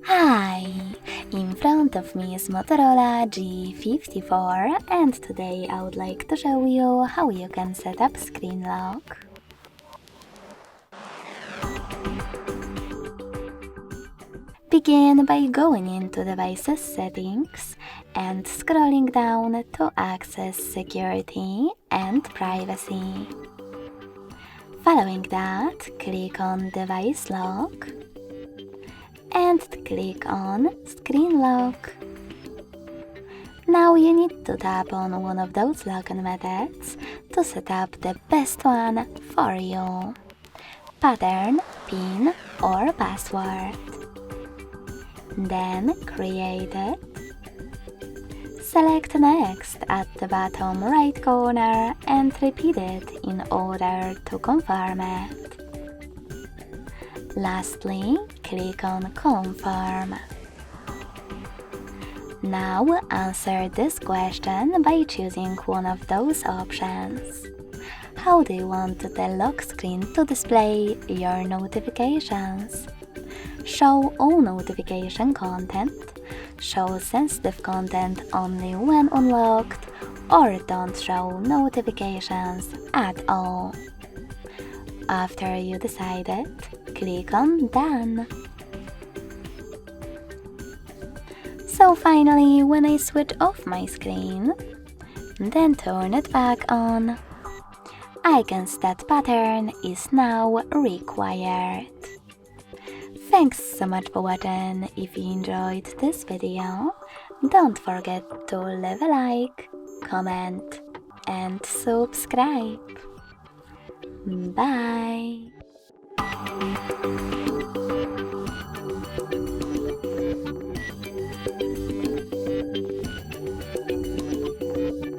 Hi! In front of me is Motorola G54 and today I would like to show you how you can set up screen lock. Begin by going into Devices Settings and scrolling down to access Security and Privacy. Following that, click on Device Lock and click on Screen Lock. Now you need to tap on one of those login methods to set up the best one for you. Pattern, PIN or password. Then create it. Select Next at the bottom right corner and repeat it in order to confirm it. Lastly, click on Confirm. Now answer this question by choosing one of those options. How do you want the lock screen to display your notifications? Show all notification content, show sensitive content only when unlocked, or don't show notifications at all. After you decided, click on Done. So finally, when I switch off my screen, then turn it back on, icons that pattern is now required. Thanks so much for watching. If you enjoyed this video, don't forget to leave a like, comment and subscribe. Bye!